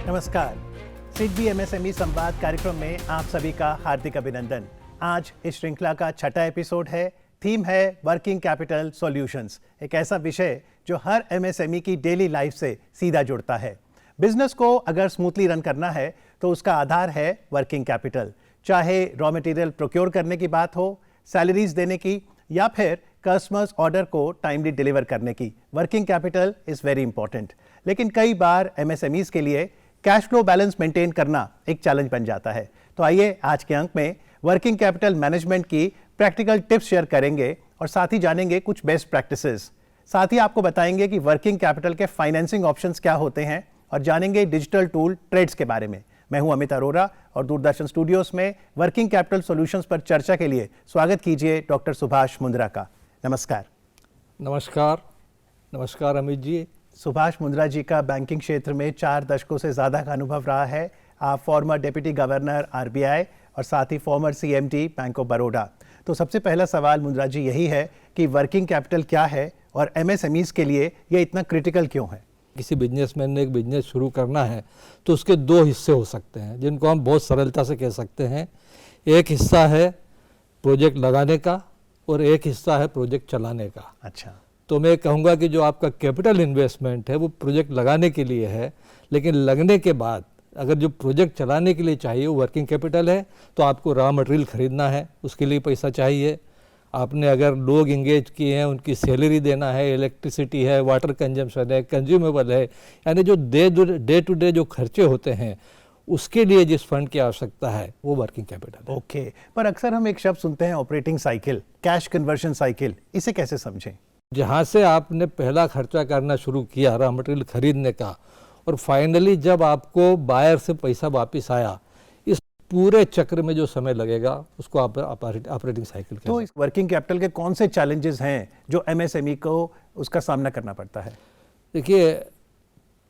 नमस्कार, सिडबी एमएसएमई संवाद कार्यक्रम में आप सभी का हार्दिक अभिनंदन। आज इस श्रृंखला का छठा एपिसोड है। थीम है वर्किंग कैपिटल सॉल्यूशंस, एक ऐसा विषय जो हर एमएसएमई की डेली लाइफ से सीधा जुड़ता है। बिजनेस को अगर स्मूथली रन करना है तो उसका आधार है वर्किंग कैपिटल। चाहे रॉ मटेरियल प्रोक्योर करने की बात हो, सैलरीज देने की, या फिर कस्टमर्स ऑर्डर को टाइमली डिलीवर करने की, working capital is very important. लेकिन कई बार एमएसएमईज के लिए कैश फ्लो बैलेंस मेंटेन करना एक चैलेंज बन जाता है। तो आइए आज के अंक में वर्किंग कैपिटल मैनेजमेंट की प्रैक्टिकल टिप्स शेयर करेंगे और साथ ही जानेंगे कुछ बेस्ट प्रैक्टिसेस। साथ ही आपको बताएंगे कि वर्किंग कैपिटल के फाइनेंसिंग ऑप्शंस क्या होते हैं और जानेंगे डिजिटल टूल ट्रेड्स के बारे में। मैं हूं अमित अरोरा और दूरदर्शन स्टूडियोज में वर्किंग कैपिटल सॉल्यूशंस पर चर्चा के लिए स्वागत कीजिए डॉक्टर सुभाष मुंद्रा का। नमस्कार। नमस्कार। नमस्कार अमित जी। सुभाष मुंद्रा जी का बैंकिंग क्षेत्र में 4 दशकों से ज़्यादा का अनुभव रहा है। आप फॉर्मर डिप्टी गवर्नर आरबीआई और साथ ही former CMD bank of Baroda. तो सबसे पहला सवाल मुंद्रा जी यही है कि वर्किंग कैपिटल क्या है और एमएसएमईज के लिए ये इतना क्रिटिकल क्यों है? किसी बिजनेसमैन ने एक बिजनेस शुरू करना है तो उसके 2 हिस्से हो सकते हैं जिनको हम बहुत सरलता से कह सकते हैं। एक हिस्सा है प्रोजेक्ट लगाने का और एक हिस्सा है प्रोजेक्ट चलाने का। अच्छा, तो मैं कहूँगा कि जो आपका कैपिटल इन्वेस्टमेंट है वो प्रोजेक्ट लगाने के लिए है, लेकिन लगने के बाद अगर जो प्रोजेक्ट चलाने के लिए चाहिए वो वर्किंग कैपिटल है तो आपको रॉ मटेरियल खरीदना है, उसके लिए पैसा चाहिए। आपने अगर लोग इंगेज किए हैं, उनकी सैलरी देना है, इलेक्ट्रिसिटी है, वाटर कंजम्पशन है, कंज्यूमेबल है, यानी जो डे टू डे जो खर्चे होते हैं उसके लिए जिस फंड की आवश्यकता है वो वर्किंग कैपिटल है। ओके, पर अक्सर हम एक शब्द सुनते हैं operating cycle, cash conversion cycle, इसे कैसे समझें? जहाँ से आपने पहला खर्चा करना शुरू किया रॉ मटेरियल खरीदने का और फाइनली जब आपको बायर से पैसा वापस आया, इस पूरे चक्र में जो समय लगेगा उसको आप ऑपरेटिंग साइकिल कहते हैं। तो इस वर्किंग कैपिटल के कौन से चैलेंजेस हैं जो एमएसएमई को उसका सामना करना पड़ता है? देखिए,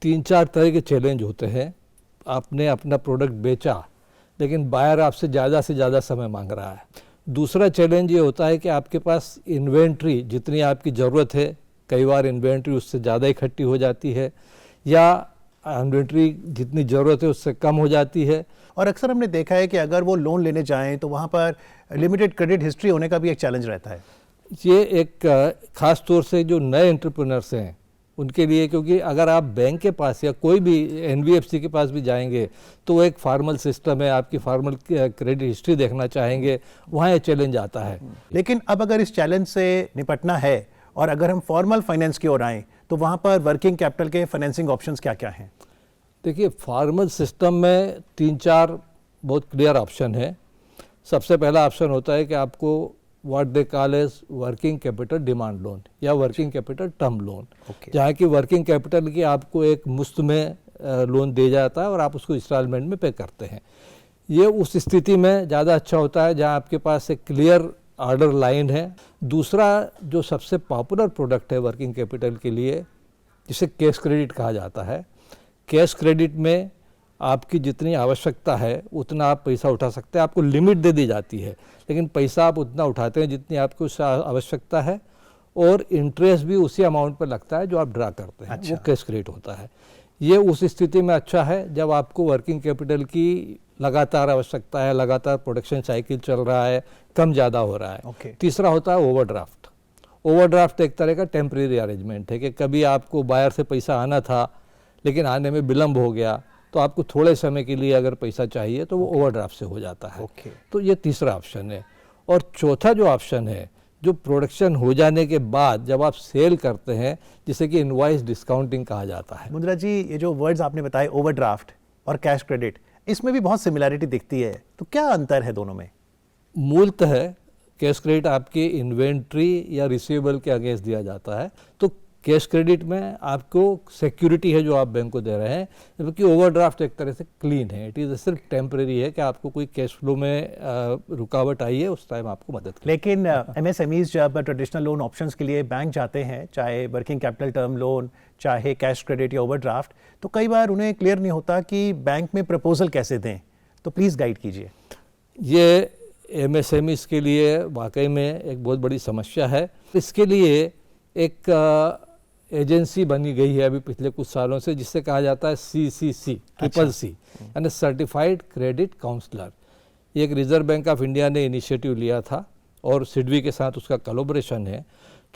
3-4 तरह के चैलेंज होते हैं। आपने अपना प्रोडक्ट बेचा लेकिन बायर आपसे ज़्यादा से ज़्यादा समय मांग रहा है। दूसरा चैलेंज ये होता है कि आपके पास इन्वेंट्री जितनी आपकी ज़रूरत है, कई बार इन्वेंट्री उससे ज़्यादा इकट्ठी हो जाती है या इन्वेंट्री जितनी ज़रूरत है उससे कम हो जाती है। और अक्सर हमने देखा है कि अगर वो लोन लेने जाएं तो वहाँ पर लिमिटेड क्रेडिट हिस्ट्री होने का भी एक चैलेंज रहता है। ये एक ख़ास तौर से जो नए एंटरप्रेन्योर्स हैं उनके लिए, क्योंकि अगर आप बैंक के पास या कोई भी एनबीएफसी के पास भी जाएंगे तो वो एक फार्मल सिस्टम है, आपकी फार्मल क्रेडिट हिस्ट्री देखना चाहेंगे, वहाँ ये चैलेंज आता है। लेकिन अब अगर इस चैलेंज से निपटना है और अगर हम फॉर्मल फाइनेंस की ओर आएँ तो वहाँ पर वर्किंग कैपिटल के फाइनेंसिंग ऑप्शंस क्या क्या हैं? देखिए, फार्मल सिस्टम में 3-4 बहुत क्लियर ऑप्शन है। सबसे पहला ऑप्शन होता है कि आपको what they call as working capital demand loan या वर्किंग कैपिटल टर्म लोन, जहाँ की वर्किंग कैपिटल की आपको एक मुश्त में लोन दिया जाता है और आप उसको इंस्टॉलमेंट में पे करते हैं। ये उस स्थिति में ज़्यादा अच्छा होता है जहाँ आपके पास एक क्लियर ऑर्डर लाइन है। दूसरा जो सबसे पॉपुलर प्रोडक्ट है वर्किंग कैपिटल के लिए, जिसे कैश क्रेडिट कहा जाता है। कैश क्रेडिट में आपकी जितनी आवश्यकता है उतना आप पैसा उठा सकते हैं। आपको लिमिट दे दी जाती है लेकिन पैसा आप उतना उठाते हैं जितनी आपको आवश्यकता है और इंटरेस्ट भी उसी अमाउंट पर लगता है जो आप ड्रा करते हैं। अच्छा। वो कैश क्रेडिट होता है। ये उस स्थिति में अच्छा है जब आपको वर्किंग कैपिटल की लगातार आवश्यकता है, लगातार प्रोडक्शन साइकिल चल रहा है, कम ज़्यादा हो रहा है। तीसरा होता है ओवरड्राफ्ट। ओवरड्राफ्ट एक तरह का टेम्परेरी अरेंजमेंट है कि कभी आपको बायर से पैसा आना था लेकिन आने में विलम्ब हो गया तो आपको थोड़े समय के लिए अगर पैसा चाहिए तो वो ओवरड्राफ्ट से हो जाता है। तो ये तीसरा ऑप्शन है। और चौथा जो ऑप्शन है, जो प्रोडक्शन हो जाने के बाद जब आप सेल करते हैं, जिसे कि इनवॉइस डिस्काउंटिंग कहा जाता है। मुंद्रा जी, ये जो वर्ड्स आपने बताए ओवरड्राफ्ट और कैश क्रेडिट, इसमें भी बहुत सिमिलैरिटी दिखती है, तो क्या अंतर है दोनों में? मूलतः कैश क्रेडिट आपकी इन्वेंट्री या रिसीवेबल के अगेंस्ट दिया जाता है, तो कैश क्रेडिट में आपको सिक्योरिटी है जो आप बैंक को दे रहे हैं, जबकि ओवरड्राफ्ट एक तरह से क्लीन है। इट इज़ सिर्फ टेम्परेरी है कि आपको कोई कैश फ्लो में रुकावट आई है उस टाइम आपको मदद करें। लेकिन एमएसएमईज जब ट्रेडिशनल लोन ऑप्शंस के लिए बैंक जाते हैं, चाहे वर्किंग कैपिटल टर्म लोन, चाहे कैश क्रेडिट या ओवरड्राफ्ट, तो कई बार उन्हें क्लियर नहीं होता कि बैंक में प्रपोजल कैसे दें, तो प्लीज़ गाइड कीजिए। ये एमएसएमईज के लिए वाकई में एक बहुत बड़ी समस्या है। इसके लिए एक एजेंसी बनी गई है अभी पिछले कुछ सालों से, जिससे कहा जाता है CCC, ट्रिपल C, यानी सर्टिफाइड क्रेडिट काउंसलर। ये एक रिजर्व बैंक ऑफ इंडिया ने इनिशिएटिव लिया था और सिडबी के साथ उसका कोलैबोरेशन है।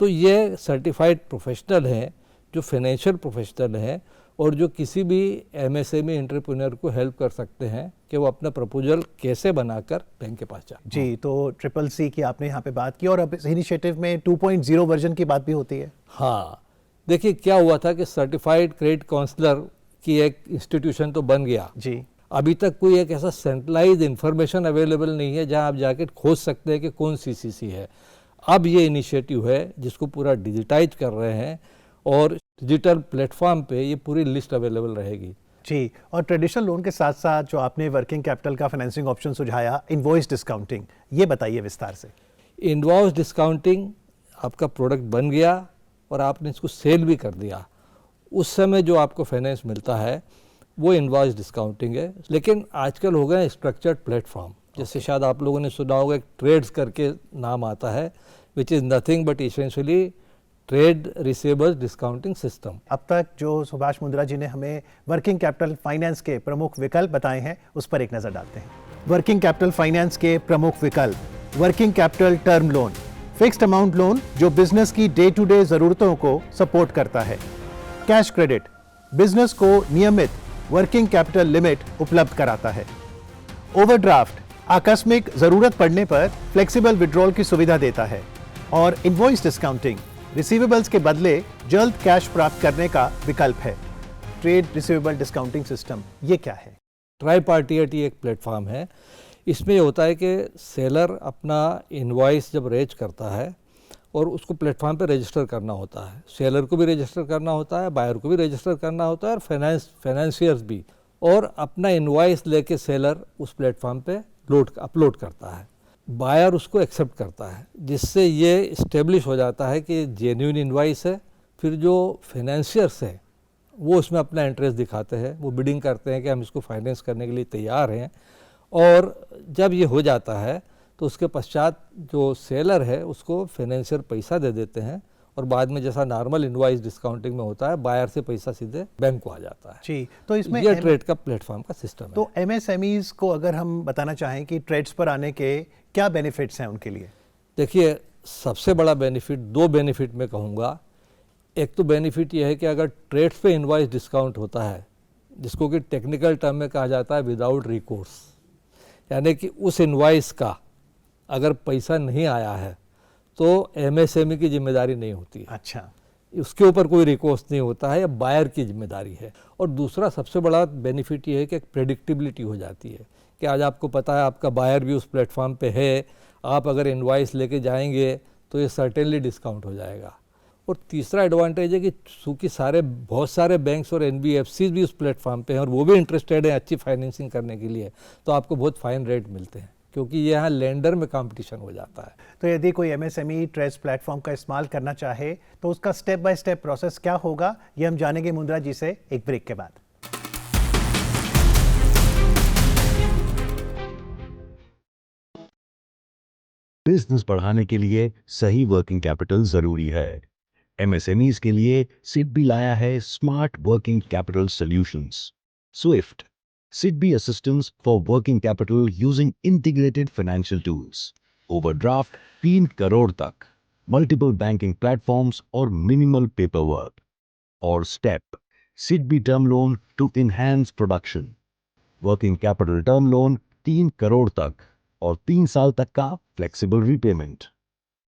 तो ये सर्टिफाइड प्रोफेशनल हैं जो फाइनेंशियल प्रोफेशनल हैं और जो किसी भी MSME एंटरप्रेन्योर को हेल्प कर सकते हैं कि वो अपना प्रपोजल कैसे बनाकर बैंक के पास जाए। जी, तो ट्रिपल C की आपने यहाँ पे बात की और अब इस इनिशिएटिव में 2.0 वर्जन की बात भी होती है। हाँ, देखिए क्या हुआ था कि सर्टिफाइड क्रेडिट काउंसलर की एक इंस्टीट्यूशन तो बन गया जी, अभी तक कोई एक ऐसा सेंट्रलाइज इन्फॉर्मेशन अवेलेबल नहीं है जहां आप जाके खोज सकते हैं कि कौन CCC है। अब ये इनिशिएटिव है जिसको पूरा डिजिटाइज कर रहे हैं और डिजिटल प्लेटफॉर्म पे ये पूरी लिस्ट अवेलेबल रहेगी। जी, और ट्रेडिशनल लोन के साथ साथ जो आपने वर्किंग कैपिटल का फाइनेंसिंग ऑप्शन सुझाया, इनवॉइस डिस्काउंटिंग, ये बताइए विस्तार से। इनवॉइस डिस्काउंटिंग, आपका प्रोडक्ट बन गया और आपने इसको सेल भी कर दिया, उस समय जो आपको फाइनेंस मिलता है वो इनवॉइस डिस्काउंटिंग है। लेकिन आजकल हो गए स्ट्रक्चर्ड प्लेटफॉर्म, जैसे शायद आप लोगों ने सुना होगा, एक ट्रेड्स करके नाम आता है, which is nothing but essentially trade receivables discounting system. अब तक जो सुभाष मुंद्रा जी ने हमें वर्किंग कैपिटल फाइनेंस के प्रमुख विकल्प बताए हैं, उस पर एक नजर डालते हैं। वर्किंग कैपिटल फाइनेंस के प्रमुख विकल्प: working capital term loan, fixed amount loan जो बिजनेस की डे टू डे जरूरतों को सपोर्ट करता है। कैश क्रेडिट, बिजनेस को नियमित वर्किंग कैपिटल लिमिट उपलब्ध कराता है। ओवरड्राफ्ट, आकस्मिक जरूरत पड़ने पर फ्लेक्सिबल विड्रॉल की सुविधा देता है। और इनवॉइस डिस्काउंटिंग, रिसीवेबल्स के बदले जल्द कैश प्राप्त करने का विकल्प है। ट्रेड रिसीवेबल डिस्काउंटिंग सिस्टम, ये क्या है? ट्राई पार्टी एक प्लेटफॉर्म है। इसमें ये होता है कि सेलर अपना इनवॉइस जब रेज करता है और उसको प्लेटफॉर्म पे रजिस्टर करना होता है, सेलर को भी रजिस्टर करना होता है, बायर को भी रजिस्टर करना होता है और फाइनेंशियर्स भी, और अपना इनवॉइस लेके सेलर उस प्लेटफॉर्म पे अपलोड करता है, बायर उसको एक्सेप्ट करता है, जिससे ये इस्टेब्लिश हो जाता है कि जेन्युइन इनवॉइस है। फिर जो फाइनेंशियर्स हैं वो उसमें अपना इंटरेस्ट दिखाते हैं, वो बिडिंग करते हैं कि हम इसको फाइनेंस करने के लिए तैयार हैं। और जब ये हो जाता है तो उसके पश्चात जो सेलर है उसको फाइनेंशियर पैसा दे देते हैं और बाद में जैसा नॉर्मल इनवॉइस डिस्काउंटिंग में होता है, बायर से पैसा सीधे बैंक को आ जाता है। जी, तो इसमें ये ट्रेड का प्लेटफॉर्म का सिस्टम है। तो MSMEs को अगर हम बताना चाहें कि ट्रेड्स पर आने के क्या बेनिफिट्स हैं उनके लिए? देखिए, सबसे बड़ा बेनिफिट, दो बेनिफिट मैं कहूँगा। एक तो बेनिफिट ये है कि अगर ट्रेड्स पे इनवॉइस डिस्काउंट होता है, जिसको कि टेक्निकल टर्म में कहा जाता है विदाउट रिकोर्स, यानी कि उस इनवॉइस का अगर पैसा नहीं आया है तो MSME की जिम्मेदारी नहीं होती है। अच्छा, उसके ऊपर कोई रिकोर्स नहीं होता है, बायर की जिम्मेदारी है। और दूसरा सबसे बड़ा बेनिफिट ये है कि एक प्रेडिक्टिबिलिटी हो जाती है कि आज आपको पता है आपका बायर भी उस प्लेटफॉर्म पे है, आप अगर इनवॉइस लेके जाएंगे तो ये सर्टेनली डिस्काउंट हो जाएगा। और तीसरा एडवांटेज है कि चूँकि बहुत सारे बैंक्स और NBFCs भी उस प्लेटफॉर्म पे हैं और वो भी इंटरेस्टेड हैं अच्छी फाइनेंसिंग करने के लिए, तो आपको बहुत फाइन रेट मिलते हैं, क्योंकि यहाँ लेंडर में कंपटीशन हो जाता है। तो यदि कोई MSME ट्रेड्स प्लेटफॉर्म का इस्तेमाल करना चाहे तो उसका स्टेप बाय स्टेप प्रोसेस क्या होगा, ये हम जानेंगे मुंद्रा जी से एक ब्रेक के बाद। बिजनेस बढ़ाने के लिए सही वर्किंग कैपिटल जरूरी है। MSMEs के लिए सिडबी लाया है smart working capital solutions, swift SIDBI assistance for working capital using integrated financial tools, overdraft 3 crore तक, मल्टीपल बैंकिंग प्लेटफॉर्म्स और मिनिमल पेपर वर्क। और step SIDBI term loan to enhance production, working capital term loan 3 crore तक और 3 साल तक का फ्लेक्सिबल रीपेमेंट।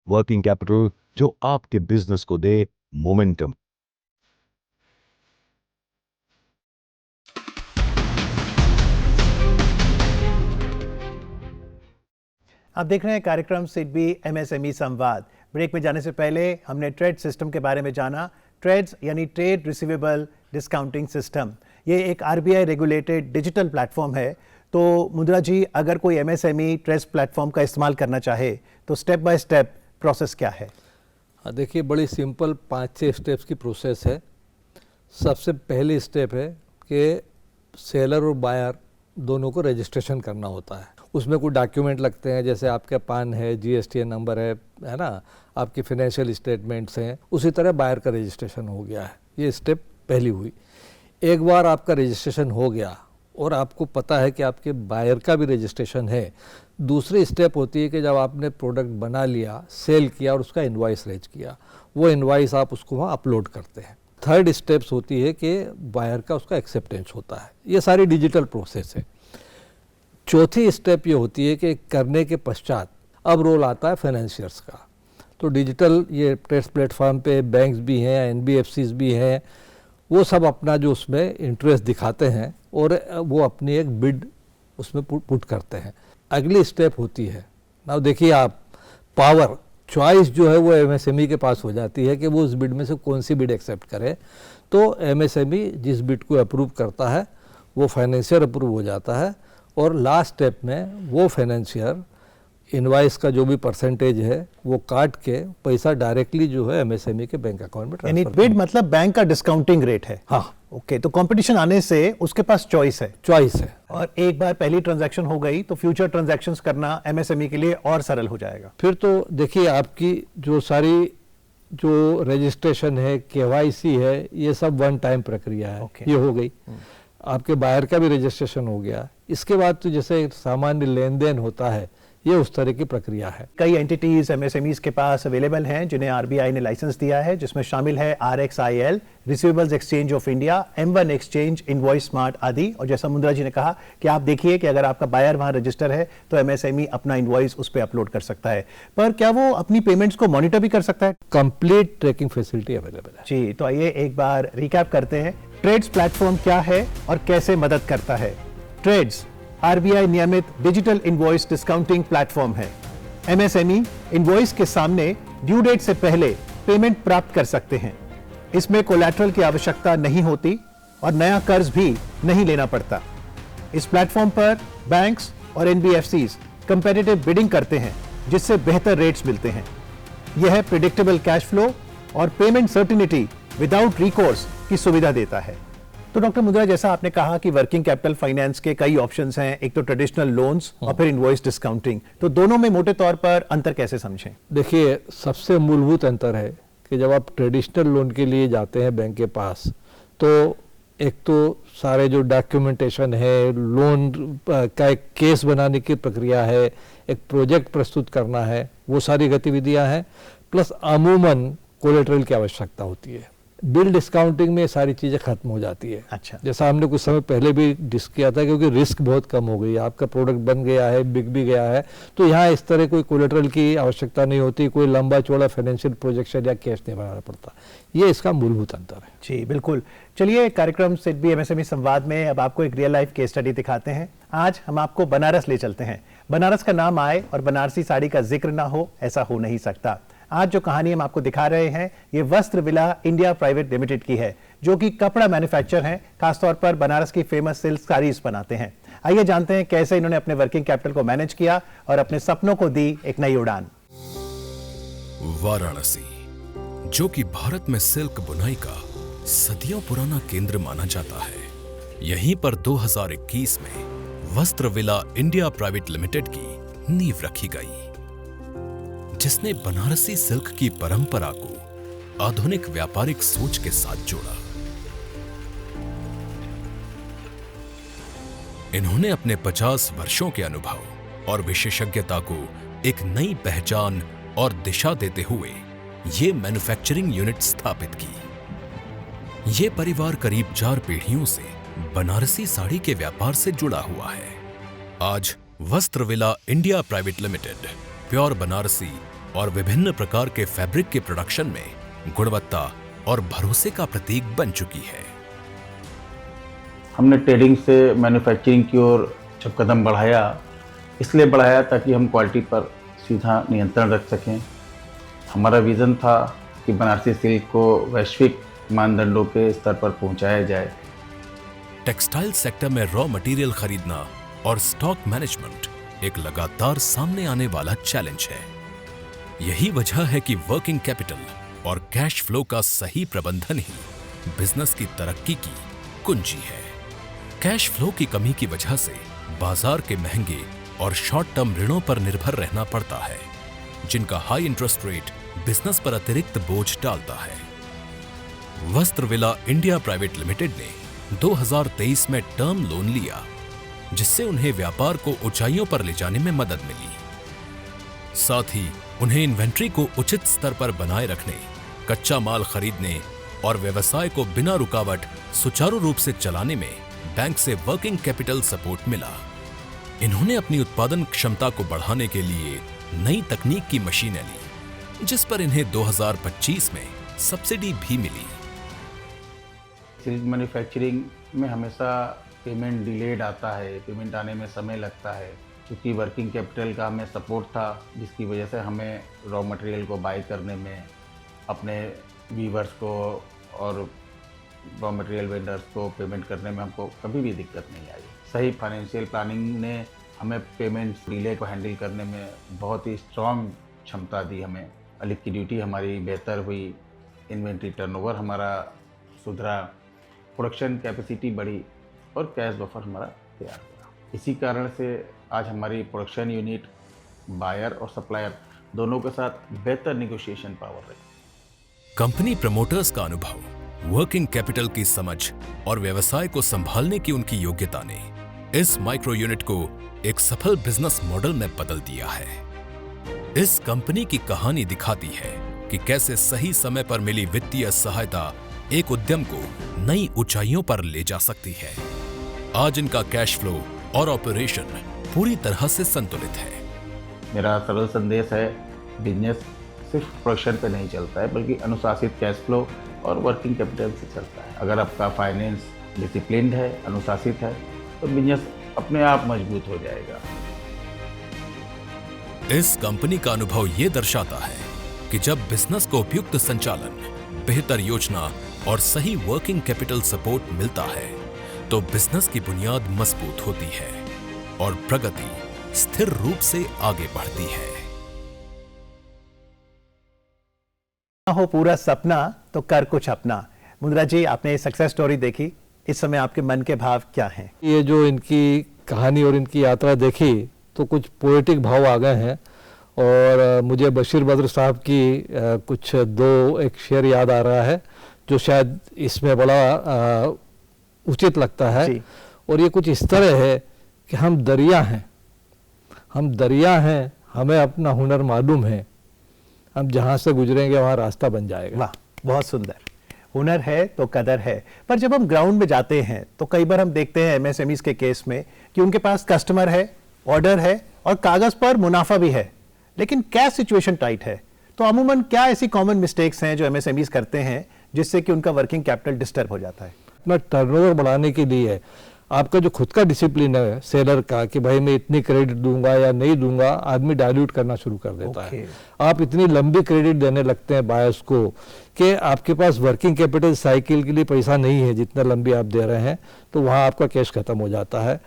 वर्किंग कैपिटल जो आपके बिजनेस को दे मोमेंटम। आप देख रहे हैं कार्यक्रम सिडबी MSME संवाद। ब्रेक में जाने से पहले हमने ट्रेड सिस्टम के बारे में जाना। ट्रेड्स यानी ट्रेड रिसीवेबल डिस्काउंटिंग सिस्टम, ये एक RBI रेगुलेटेड डिजिटल प्लेटफॉर्म है। तो मुंद्रा जी, अगर कोई MSME ट्रेड्स प्लेटफॉर्म का इस्तेमाल करना चाहे तो स्टेप बाय स्टेप प्रोसेस क्या है? हाँ, देखिए, बड़ी सिंपल 5-6 स्टेप्स की प्रोसेस है। सबसे पहली स्टेप है कि सेलर और बायर दोनों को रजिस्ट्रेशन करना होता है। उसमें कुछ डॉक्यूमेंट लगते हैं, जैसे आपका पान है, GSTN नंबर है ना, आपकी फाइनेंशियल स्टेटमेंट्स हैं। उसी तरह बायर का रजिस्ट्रेशन हो गया है। ये स्टेप पहली हुई। एक बार आपका रजिस्ट्रेशन हो गया और आपको पता है कि आपके बायर का भी रजिस्ट्रेशन है, दूसरी स्टेप होती है कि जब आपने प्रोडक्ट बना लिया, सेल किया और उसका इनवॉइस रेज किया, वो इनवॉइस आप उसको वहाँ अपलोड करते हैं। थर्ड स्टेप्स होती है कि बायर का उसका एक्सेप्टेंस होता है। ये सारी डिजिटल प्रोसेस है। चौथी स्टेप ये होती है कि करने के पश्चात अब रोल आता है फाइनेंशियर्स का। तो डिजिटल ये ट्रेड्स प्लेटफॉर्म पे बैंक्स भी हैं, NBFCs भी हैं, वो सब अपना जो उसमें इंटरेस्ट दिखाते हैं और वो अपनी एक बिड उसमें पुट करते हैं। अगली स्टेप होती है, ना देखिए आप, पावर चॉइस जो है वो MSME के पास हो जाती है कि वो उस बिड में से कौन सी बिड एक्सेप्ट करे। तो MSME जिस बिड को अप्रूव करता है वो फाइनेंशियर अप्रूव हो जाता है और लास्ट स्टेप में वो फाइनेंशियर इनवाइस का जो भी परसेंटेज है वो काट के पैसा डायरेक्टली जो है MSME के बैंक अकाउंट में यानी ट्रांसफर। बिड मतलब बैंक का डिस्काउंटिंग रेट है। हाँ, ओके, तो कंपटीशन आने से उसके पास चॉइस है चॉइस है। और एक बार पहली ट्रांजैक्शन हो गई तो फ्यूचर ट्रांजैक्शंस करना MSME के लिए और सरल हो जाएगा। फिर तो देखिए आपकी जो सारी जो रजिस्ट्रेशन है, KYC है, ये सब वन टाइम प्रक्रिया है। Okay. ये हो गई। आपके बायर का भी रजिस्ट्रेशन हो गया। इसके बाद तो जैसे सामान्य लेन देन होता है, ये उस तरह की प्रक्रिया है। कई एंटिटीज MSMEs के पास अवेलेबल हैं जिन्हें RBI ने लाइसेंस दिया है, जिसमें शामिल है RXIL, receivables exchange of India, M1 exchange, invoice smart आदि। और जैसा मुंद्रा जी ने कहा कि आप देखिए कि अगर आपका बायर वहां रजिस्टर है तो MSME अपना इनवॉइस उस पर अपलोड कर सकता है। पर क्या वो अपनी पेमेंट्स को मॉनिटर भी कर सकता है? कंप्लीट ट्रैकिंग फैसिलिटी अवेलेबल है। जी, तो आइए एक बार रिकैप करते हैं। ट्रेड्स प्लेटफॉर्म क्या है और कैसे मदद करता है? ट्रेड्स RBI नियमित डिजिटल इनवॉइस डिस्काउंटिंग प्लेटफॉर्म है। MSME इनवॉइस के सामने ड्यू डेट से पहले पेमेंट प्राप्त कर सकते हैं। इसमें कोलैटरल की आवश्यकता नहीं होती और नया कर्ज भी नहीं लेना पड़ता। इस प्लेटफॉर्म पर बैंक्स और NBFCs कंपेटिटिव बिडिंग करते हैं, जिससे बेहतर रेट्स मिलते हैं। यह है प्रिडिक्टेबल कैश फ्लो और पेमेंट सर्टिनिटी विदाउट रिकोर्स की सुविधा देता है। तो डॉक्टर मुद्रा, जैसा आपने कहा कि वर्किंग कैपिटल फाइनेंस के कई ऑप्शंस हैं, एक तो ट्रेडिशनल लोन्स और फिर इनवॉइस डिस्काउंटिंग, तो दोनों में मोटे तौर पर अंतर कैसे समझें? देखिए, सबसे मूलभूत अंतर है कि जब आप ट्रेडिशनल लोन के लिए जाते हैं बैंक के पास, तो एक तो सारे जो डॉक्यूमेंटेशन है, लोन का एक केस बनाने की प्रक्रिया है, एक प्रोजेक्ट प्रस्तुत करना है, वो सारी गतिविधियां हैं, प्लस अमूमन कोलेटरल की आवश्यकता होती है। बिल डिस्काउंटिंग में सारी चीज़ें खत्म हो जाती है। अच्छा, जैसा हमने कुछ समय पहले भी डिस्कस किया था, क्योंकि रिस्क बहुत कम हो गई है, आपका प्रोडक्ट बन गया है, बिक भी गया है, तो यहाँ इस तरह कोई कोलेटरल की आवश्यकता नहीं होती, कोई लंबा चौड़ा फाइनेंशियल प्रोजेक्शन या कैश नहीं बनाना पड़ता। ये इसका मूलभूत अंतर है। जी बिल्कुल। चलिए, कार्यक्रम सिडबी MSME संवाद में अब आपको एक रियल लाइफ केस स्टडी दिखाते हैं। आज हम आपको बनारस ले चलते हैं। बनारस का नाम आए और बनारसी साड़ी का जिक्र ना हो, ऐसा हो नहीं सकता। आज जो कहानी हम आपको दिखा रहे हैं, ये वस्त्र विला इंडिया प्राइवेट लिमिटेड की है, जो कि कपड़ा मैन्युफैक्चर है, खासतौर पर बनारस की फेमस सिल्क साड़ीज बनाते हैं। आइए जानते हैं कैसे इन्होंने अपने वर्किंग कैपिटल को मैनेज किया और अपने सपनों को दी एक नई उड़ान। वाराणसी, जो कि भारत में सिल्क बुनाई का सदियों पुराना केंद्र माना जाता है, यहीं पर 2021 में वस्त्र विला इंडिया प्राइवेट लिमिटेड की नींव रखी गई, जिसने बनारसी सिल्क की परंपरा को आधुनिक व्यापारिक सोच के साथ जोड़ा। इन्होंने अपने 50 वर्षों के अनुभव और विशेषज्ञता को एक नई पहचान और दिशा देते हुए ये मैन्युफैक्चरिंग यूनिट स्थापित की। ये परिवार करीब 4 पीढ़ियों से बनारसी साड़ी के व्यापार से जुड़ा हुआ है। आज वस्त्र villa India private limited pure Banarasi और विभिन्न प्रकार के फैब्रिक के प्रोडक्शन में गुणवत्ता और भरोसे का प्रतीक बन चुकी है। हमने ट्रेडिंग से मैन्युफैक्चरिंग की ओर जब कदम बढ़ाया, इसलिए बढ़ाया ताकि हम क्वालिटी पर सीधा नियंत्रण रख सकें। हमारा विज़न था कि बनारसी सिल्क को वैश्विक मानदंडों के स्तर पर पहुंचाया जाए। टेक्सटाइल सेक्टर में रॉ मटेरियल खरीदना और स्टॉक मैनेजमेंट एक लगातार सामने आने वाला चैलेंज है। यही वजह है कि वर्किंग कैपिटल और कैश फ्लो का सही प्रबंधन ही बिजनेस की तरक्की की कुंजी है। कैश फ्लो की कमी की वजह से बाजार के महंगे और शॉर्ट टर्म ऋणों पर निर्भर रहना पड़ता है, जिनका हाई इंटरेस्ट रेट बिजनेस पर अतिरिक्त बोझ डालता है। वस्त्रविला इंडिया प्राइवेट लिमिटेड ने 2023 में टर्म लोन लिया, जिससे उन्हें व्यापार को ऊंचाइयों पर ले जाने में मदद मिली। साथ ही उन्हें इन्वेंट्री को उचित स्तर पर बनाए रखने, कच्चा माल खरीदने और व्यवसाय को बिना रुकावट सुचारू रूप से चलाने में बैंक से वर्किंग कैपिटल सपोर्ट मिला। इन्होंने अपनी उत्पादन क्षमता को बढ़ाने के लिए नई तकनीक की मशीनें ली, जिस पर इन्हें 2025 में सब्सिडी भी मिली। सिल्क मैन्युफैक्चरिंग में हमेशा पेमेंट डिलेड आता है, पेमेंट आने में समय लगता है, क्योंकि वर्किंग कैपिटल का हमें सपोर्ट था, जिसकी वजह से हमें रॉ मटेरियल को बाय करने में, अपने वीवर्स को और रॉ मटेरियल वेंडर्स को पेमेंट करने में हमको कभी भी दिक्कत नहीं आई। सही फाइनेंशियल प्लानिंग ने हमें पेमेंट डिले को हैंडल करने में बहुत ही स्ट्रॉन्ग क्षमता दी हमें। लिक्विडिटी हमारी बेहतर हुई, इन्वेंट्री टर्नओवर हमारा सुधरा, प्रोडक्शन कैपेसिटी बढ़ी और कैश बफर हमारा तैयार हुआ। इसी कारण से आज हमारी प्रोडक्शन यूनिट बायर और सप्लायर दोनों के साथ बेहतर निगोशिएशन पावर है। कंपनी प्रमोटर्स का अनुभव, वर्किंग कैपिटल की समझ और व्यवसाय को संभालने की उनकी योग्यता ने इस माइक्रो यूनिट को एक सफल बिजनेस मॉडल में बदल दिया है। इस कंपनी की कहानी दिखाती है कि कैसे सही समय पर मिली वित्तीय सहायता एक उद्यम को नई ऊंचाइयों पर ले जा सकती है। आज इनका कैश फ्लो और ऑपरेशन पूरी तरह से संतुलित है। मेरा सरल संदेश है, बिजनेस सिर्फ प्रोडक्शन पे नहीं चलता है, बल्कि अनुशासित कैश फ्लो और वर्किंग कैपिटल से चलता है। अगर आपका फाइनेंस डिसिप्लिन्ड है, अनुशासित है, तो बिजनेस अपने आप मजबूत हो जाएगा। इस कंपनी का अनुभव ये दर्शाता है कि जब बिजनेस को उपयुक्त संचालन, बेहतर योजना और सही वर्किंग कैपिटल सपोर्ट मिलता है, तो बिजनेस की बुनियाद मजबूत होती है और प्रगति स्थिर रूप से आगे बढ़ती है। हो पूरा सपना तो कर कुछ अपना। मुंद्रा जी, आपने सक्सेस स्टोरी देखी, इस समय आपके मन के भाव क्या हैं? ये जो इनकी कहानी और इनकी यात्रा देखी तो कुछ पोएटिक भाव आ गए हैं और मुझे बशीर बद्र साहब की कुछ एक शेर याद आ रहा है जो शायद इसमें बड़ा उचित लगता है। और ये कुछ इस तरह है कि हम दरिया हैं, हमें अपना हुनर मालूम है, हम जहाँ से गुजरेंगे वहाँ रास्ता बन जाएगा। वाह, बहुत सुंदर। हुनर है तो कदर है। पर जब हम ग्राउंड में जाते हैं तो कई बार हम देखते हैं एमएसएमईज के केस में कि उनके पास कस्टमर है, ऑर्डर है और कागज पर मुनाफा भी है, लेकिन कैश सिचुएशन टाइट है। तो अमूमन क्या ऐसी कॉमन मिस्टेक्स हैं जो एमएसएमईज करते हैं जिससे कि उनका वर्किंग कैपिटल डिस्टर्ब हो जाता है? अपना टर्नओवर बढ़ाने के लिए आपका जो खुद का डिसिप्लिन है सेलर का कि भाई मैं इतनी क्रेडिट दूंगा या नहीं दूंगा, आदमी डाइल्यूट करना शुरू कर देता है। आप इतनी लंबी क्रेडिट देने लगते हैं बायर्स को कि आपके पास वर्किंग कैपिटल साइकिल के लिए पैसा नहीं है जितना लंबी आप दे रहे हैं, तो वहाँ आपका कैश खत्म हो जाता है।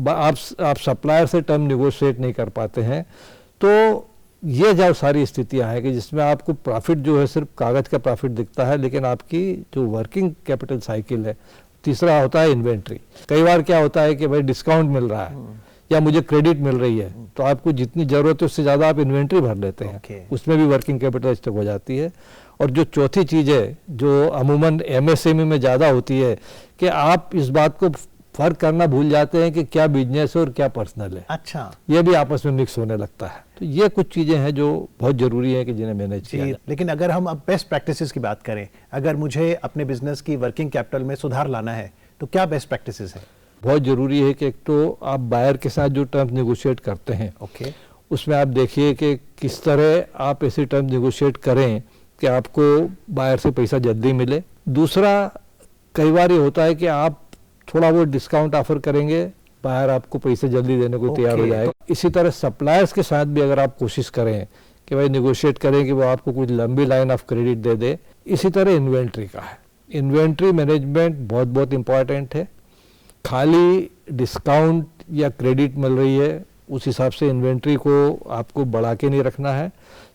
आप सप्लायर से टर्म निगोशिएट नहीं कर पाते हैं। तो ये जो सारी स्थितियां हैं कि जिसमें आपको प्रॉफिट जो है सिर्फ कागज का प्रॉफिट दिखता है, लेकिन आपकी जो वर्किंग कैपिटल साइकिल है। तीसरा होता है इन्वेंट्री। कई बार क्या होता है कि भाई डिस्काउंट मिल रहा है या मुझे क्रेडिट मिल रही है, तो आपको जितनी जरूरत है उससे ज़्यादा आप इन्वेंट्री भर लेते हैं, उसमें भी वर्किंग कैपिटल स्टक हो जाती है। और जो चौथी चीज़ है जो अमूमन एमएसएमई में ज़्यादा होती है कि आप इस बात को फर्क करना भूल जाते हैं कि क्या बिजनेस है और क्या पर्सनल है। अच्छा, ये भी आपस में मिक्स होने लगता है। तो ये कुछ चीज़ें हैं जो बहुत ज़रूरी है कि जिन्हें मैनेज किया जाए। लेकिन अगर हम अब बेस्ट प्रैक्टिसेस की बात करें, अगर मुझे अपने बिजनेस की वर्किंग कैपिटल में सुधार लाना है तो क्या बेस्ट प्रैक्टिसेस है? बहुत ज़रूरी है कि एक तो आप बायर के साथ जो टर्म्स निगोशिएट करते हैं, उसमें आप देखिए कि किस तरह आप ऐसे टर्म्स निगोशिएट करें कि आपको बायर से पैसा जल्दी मिले। दूसरा, कई बार ये होता है कि आप थोड़ा वो डिस्काउंट ऑफर करेंगे, बायर आपको पैसे जल्दी देने को तैयार हो जाएगा। इसी तरह सप्लायर्स के साथ भी अगर आप कोशिश करें कि भाई निगोशिएट करें कि वो आपको कुछ लंबी लाइन ऑफ क्रेडिट दे दे। इसी तरह इन्वेंट्री का है, इन्वेंट्री मैनेजमेंट बहुत इंपॉर्टेंट है। खाली डिस्काउंट या क्रेडिट मिल रही है उस हिसाब से इन्वेंट्री को आपको बढ़ा के नहीं रखना है,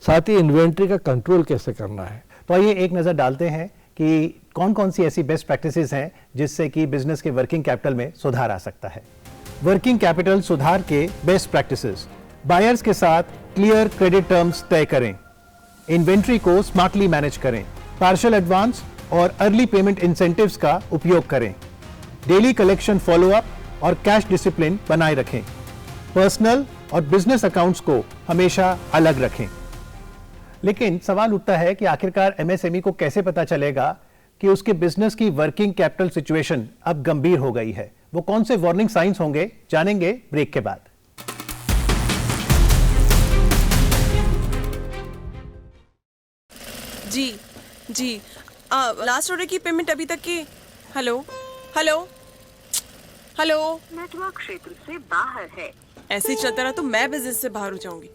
साथ ही इन्वेंट्री का कंट्रोल कैसे करना है। तो आइए एक नज़र डालते हैं कि कौन कौन सी ऐसी बेस्ट प्रैक्टिसेस हैं जिससे कि बिजनेस के वर्किंग कैपिटल में सुधार आ सकता है। वर्किंग कैपिटल सुधार के बेस्ट प्रैक्टिसेस, बायर्स के साथ क्लियर क्रेडिट टर्म्स तय करें, इन्वेंट्री को स्मार्टली मैनेज करें, पार्शियल एडवांस और अर्ली पेमेंट इंसेंटिव्स का उपयोग करें, डेली कलेक्शन फॉलोअप और कैश डिसिप्लिन बनाए रखें, पर्सनल और बिजनेस अकाउंट्स को हमेशा अलग रखें। लेकिन सवाल उठता है कि आखिरकार एमएसएमई को कैसे पता चलेगा कि उसके बिजनेस की वर्किंग कैपिटल सिचुएशन अब गंभीर हो गई है? वो कौन से वार्निंग साइंस होंगे, जानेंगे ब्रेक के बाद। जी लास्ट ऑर्डर की पेमेंट अभी तक की। हेलो हेलो हेलो, नेटवर्क क्षेत्र से बाहर है। ऐसे ही चलता रहा तो मैं बिजनेस से बाहर हो जाऊंगी।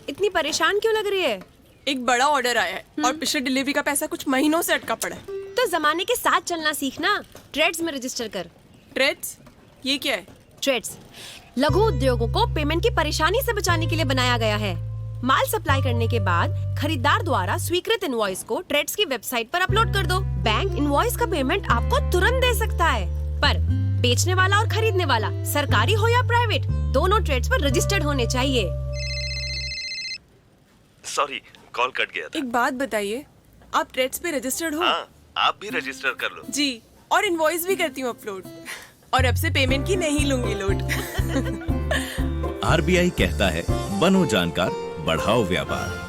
इतनी परेशान क्यों लग रही है? एक बड़ा ऑर्डर आया है और पिछले डिलीवरी का पैसा कुछ महीनों से अटका पड़ा है। तो जमाने के साथ चलना सीखना। ट्रेड्स में रजिस्टर कर। ट्रेड्स? ये क्या है? ट्रेड्स लघु उद्योगों को पेमेंट की परेशानी से बचाने के लिए बनाया गया है। माल सप्लाई करने के बाद खरीदार द्वारा स्वीकृत इनवॉइस को ट्रेड्स की वेबसाइट पर अपलोड कर दो। बैंक इनवॉइस का पेमेंट आपको तुरंत दे सकता है, पर बेचने वाला और खरीदने वाला, सरकारी हो या प्राइवेट, दोनों ट्रेड्स पर रजिस्टर्ड होने चाहिए। सॉरी, कॉल कट गया था। एक बात बताइए, आप ट्रेड्स पे रजिस्टर्ड हो? हाँ, आप भी रजिस्टर कर लो। जी, और इनवॉइस भी करती हूँ अपलोड, और अब से पेमेंट की नहीं लूंगी लोड। आरबीआई कहता है, बनो जानकार, बढ़ाओ व्यापार।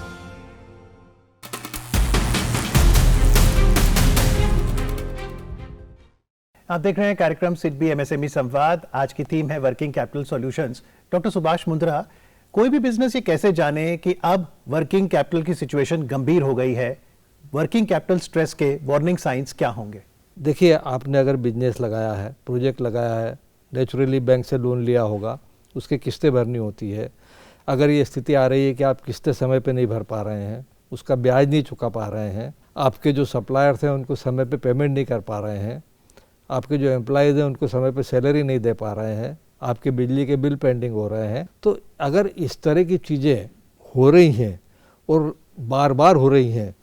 आप देख रहे हैं कार्यक्रम सिडबी एमएसएमई संवाद। आज की थीम है working capital solutions. Doctor Subhash Mundra, कोई भी बिजनेस ये कैसे जाने कि अब वर्किंग कैपिटल की सिचुएशन गंभीर हो गई है? वर्किंग कैपिटल स्ट्रेस के वार्निंग साइंस क्या होंगे? देखिए, आपने अगर बिजनेस लगाया है, प्रोजेक्ट लगाया है, नेचुरली बैंक से लोन लिया होगा, उसकी किस्तें भरनी होती है। अगर ये स्थिति आ रही है कि आप किस्तें समय पे नहीं भर पा रहे हैं, उसका ब्याज नहीं चुका पा रहे हैं, आपके जो सप्लायर्स हैं उनको समय पे पेमेंट नहीं कर पा रहे हैं, आपके जो एम्प्लॉयज़ हैं उनको समय पे सैलरी नहीं दे पा रहे हैं, आपके बिजली के बिल पेंडिंग हो रहे हैं, तो अगर इस तरह की चीज़ें हो रही हैं और बार बार हो रही हैं,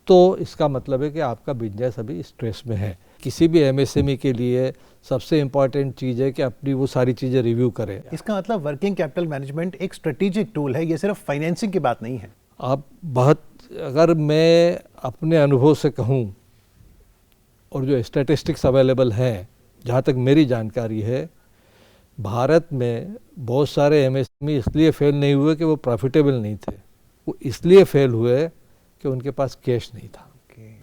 तो इसका मतलब है कि आपका बिजनेस अभी स्ट्रेस में है। किसी भी एमएसएमई के लिए सबसे इम्पॉर्टेंट चीज़ है कि अपनी वो सारी चीज़ें रिव्यू करें। इसका मतलब वर्किंग कैपिटल मैनेजमेंट एक स्ट्रेटेजिक टूल है, ये सिर्फ फाइनेंसिंग की बात नहीं है। आप बहुत, अगर मैं अपने अनुभव से कहूँ और जो स्टैटिस्टिक्स अवेलेबल हैं, जहाँ तक मेरी जानकारी है, भारत में बहुत सारे एमएसएमई इसलिए फेल नहीं हुए कि वो प्रॉफिटेबल नहीं थे, वो इसलिए फेल हुए कि उनके पास कैश नहीं था।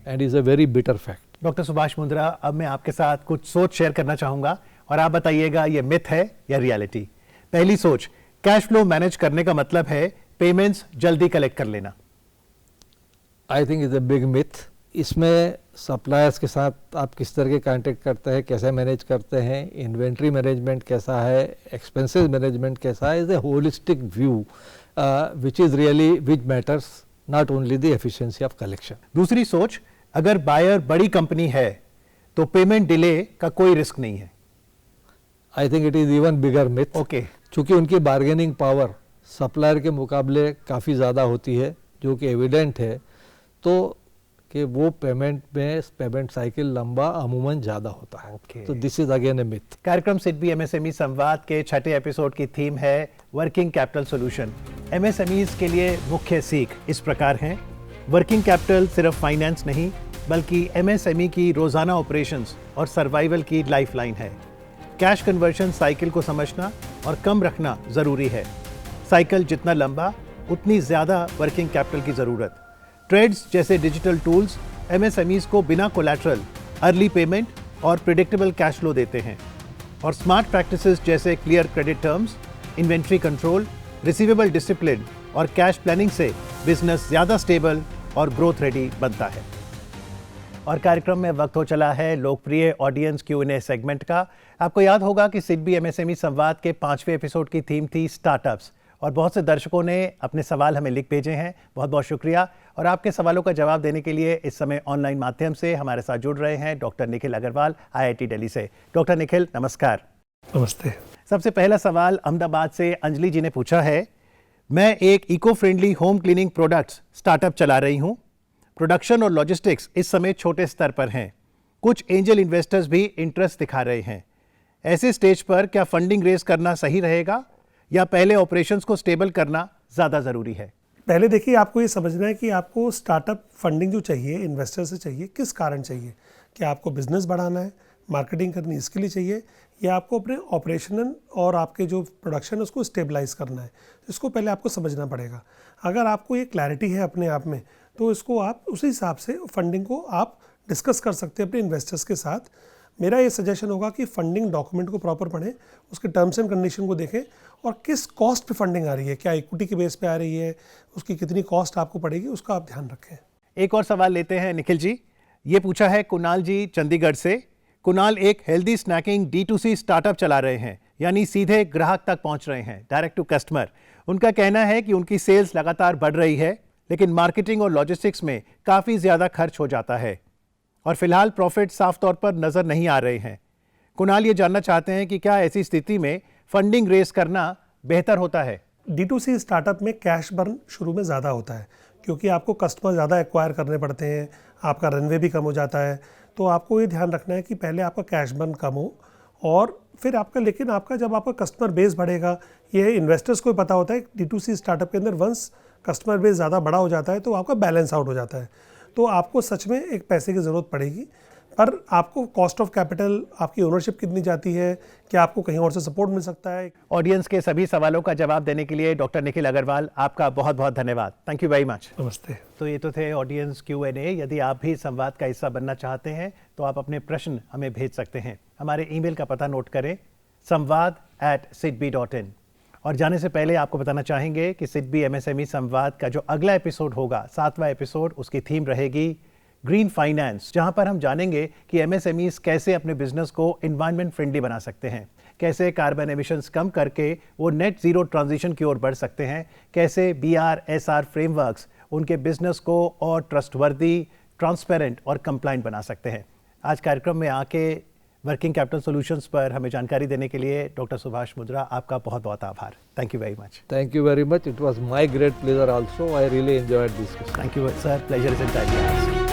And is a very bitter fact. Doctor Subhash Mundra, अब मैं आपके साथ कुछ सोच शेयर करना चाहूँगा और आप बताइएगा ये मिथ है या रियलिटी। पहली सोच, कैश फ्लो मैनेज करने का मतलब है पेमेंट्स जल्दी कलेक्ट कर लेना। I think is a big myth. इसमें सप्लायर्स के साथ आप किस तरह के कांटेक्ट करते हैं, कैसे मैनेज करते हैं, इन्वेंट्री मैनेजमेंट कैसा है, एक्सपेंसेस मैनेजमेंट कैसा है, is a holistic view which is really which matters, not only the efficiency of collection. दूसरी सोच, अगर बायर बड़ी कंपनी है तो पेमेंट डिले का कोई रिस्क नहीं है। I think it is even bigger myth. Okay, चूँकि उनकी बार्गेनिंग पावर सप्लायर के मुकाबले काफ़ी ज़्यादा होती है, जो कि एविडेंट है, तो कि वो पेमेंट साइकिल लंबा अमूमन ज़्यादा होता है। तो this is again A myth. कार्यक्रम सिडबी एमएसएमई संवाद के छठे एपिसोड की थीम है वर्किंग कैपिटल सॉल्यूशन। एमएसएमईज के लिए मुख्य सीख इस प्रकार हैं। वर्किंग कैपिटल सिर्फ फाइनेंस नहीं, बल्कि एमएसएमई की रोजाना ऑपरेशंस और सर्वाइवल की लाइफलाइन है। कैश कन्वर्शन साइकिल को समझना और कम रखना ज़रूरी है। साइकिल जितना लंबा, उतनी ज़्यादा वर्किंग कैपिटल की ज़रूरत। ट्रेड्स जैसे डिजिटल टूल्स एमएसएमईज को बिना कोलैटरल अर्ली पेमेंट और प्रिडिक्टेबल कैश फ्लो देते हैं, और स्मार्ट प्रैक्टिसेस जैसे clear credit terms, inventory control, receivable discipline और कैश प्लानिंग से बिजनेस ज़्यादा स्टेबल और ग्रोथ रेडी बनता है। और कार्यक्रम में वक्त हो चला है लोकप्रिय ऑडियंस Q&A सेगमेंट का। आपको याद होगा कि सिडबी एमएसएमई संवाद के 5वें एपिसोड की थीम थी स्टार्टअप्स, और बहुत से दर्शकों ने अपने सवाल हमें लिख भेजे हैं। बहुत बहुत शुक्रिया। और आपके सवालों का जवाब देने के लिए इस समय ऑनलाइन माध्यम से हमारे साथ जुड़ रहे हैं डॉक्टर निखिल अग्रवाल, IIT दिल्ली से। डॉक्टर निखिल, नमस्कार। नमस्ते। सबसे पहला सवाल अहमदाबाद से अंजलि जी ने पूछा है, मैं एक eco friendly home cleaning products startup चला रही हूँ। प्रोडक्शन और लॉजिस्टिक्स इस समय छोटे स्तर पर हैं। कुछ एंजल इन्वेस्टर्स भी इंटरेस्ट दिखा रहे हैं। ऐसे स्टेज पर क्या फंडिंग रेज करना सही रहेगा या पहले ऑपरेशंस को स्टेबल करना ज़्यादा ज़रूरी है? पहले देखिए, आपको ये समझना है कि आपको स्टार्टअप फंडिंग जो चाहिए इन्वेस्टर से चाहिए, किस कारण चाहिए। क्या आपको बिजनेस बढ़ाना है, मार्केटिंग करनी इसके लिए चाहिए, या आपको अपने ऑपरेशनल और आपके जो प्रोडक्शन है उसको स्टेबलाइज करना है। इसको पहले आपको समझना पड़ेगा। अगर आपको ये क्लैरिटी है अपने आप में, तो इसको आप उसी हिसाब से फंडिंग को आप डिस्कस कर सकते हैं अपने इन्वेस्टर्स के साथ। मेरा ये सजेशन होगा कि फंडिंग डॉक्यूमेंट को प्रॉपर पढ़ें, उसके टर्म्स एंड कंडीशन को देखें और किस कॉस्ट पे फंडिंग आ रही है, क्या इक्विटी के बेस पे आ रही है, उसकी कितनी कॉस्ट आपको पड़ेगी, उसका आप ध्यान रखें। एक और सवाल लेते हैं निखिल जी। ये पूछा है कुणाल जी चंडीगढ़ से। कुणाल एक हेल्दी स्नैकिंग D2C स्टार्टअप चला रहे हैं, यानी सीधे ग्राहक तक पहुंच रहे हैं, डायरेक्ट टू कस्टमर। उनका कहना है कि उनकी सेल्स लगातार बढ़ रही है, लेकिन मार्केटिंग और लॉजिस्टिक्स में काफ़ी ज़्यादा खर्च हो जाता है और फिलहाल प्रॉफिट साफ तौर पर नज़र नहीं आ रहे हैं। कुणाल ये जानना चाहते हैं कि क्या ऐसी स्थिति में फंडिंग रेस करना बेहतर होता है? D2C स्टार्टअप में कैश बर्न शुरू में ज़्यादा होता है, क्योंकि आपको कस्टमर ज़्यादा एक्वायर करने पड़ते हैं, आपका रनवे भी कम हो जाता है। तो आपको ये ध्यान रखना है कि पहले आपका कैश बर्न कम हो और फिर आपका, लेकिन आपका जब आपका कस्टमर बेस बढ़ेगा, ये इन्वेस्टर्स को पता होता है कि D2C स्टार्टअप के अंदर वंस कस्टमर बेस ज़्यादा बड़ा हो जाता है तो आपका बैलेंस आउट हो जाता है। तो आपको सच में एक पैसे की ज़रूरत पड़ेगी, पर आपको कॉस्ट ऑफ कैपिटल, आपकी ओनरशिप कितनी जाती है, क्या आपको कहीं और से सपोर्ट मिल सकता है। ऑडियंस के सभी सवालों का जवाब देने के लिए डॉक्टर निखिल अग्रवाल, आपका बहुत बहुत धन्यवाद। Thank you very much. नमस्ते। तो ये तो थे ऑडियंस Q&A। यदि आप भी संवाद का हिस्सा बनना चाहते हैं तो आप अपने प्रश्न हमें भेज सकते हैं। हमारे ईमेल का पता नोट करें, samvad@sidbi.in। और जाने से पहले आपको बताना चाहेंगे कि सिडबी MSME संवाद का जो अगला एपिसोड होगा, 7वां एपिसोड, उसकी थीम रहेगी ग्रीन फाइनेंस, जहां पर हम जानेंगे कि MSMEs कैसे अपने बिजनेस को एनवायरनमेंट फ्रेंडली बना सकते हैं, कैसे कार्बन एमिशंस कम करके वो नेट ज़ीरो ट्रांजिशन की ओर बढ़ सकते हैं, कैसे BR-SR फ्रेमवर्क्स उनके बिजनेस को और ट्रस्टवर्दी, ट्रांसपेरेंट और कंप्लाइंट बना सकते हैं। आज कार्यक्रम में आके वर्किंग कैपिटल सॉल्यूशंस पर हमें जानकारी देने के लिए डॉक्टर सुभाष मुद्रा, आपका बहुत बहुत आभार। Thank you very much. Thank you very much. It was my great pleasure also. I really enjoyed this discussion. Thank you sir, pleasure is entirely ours।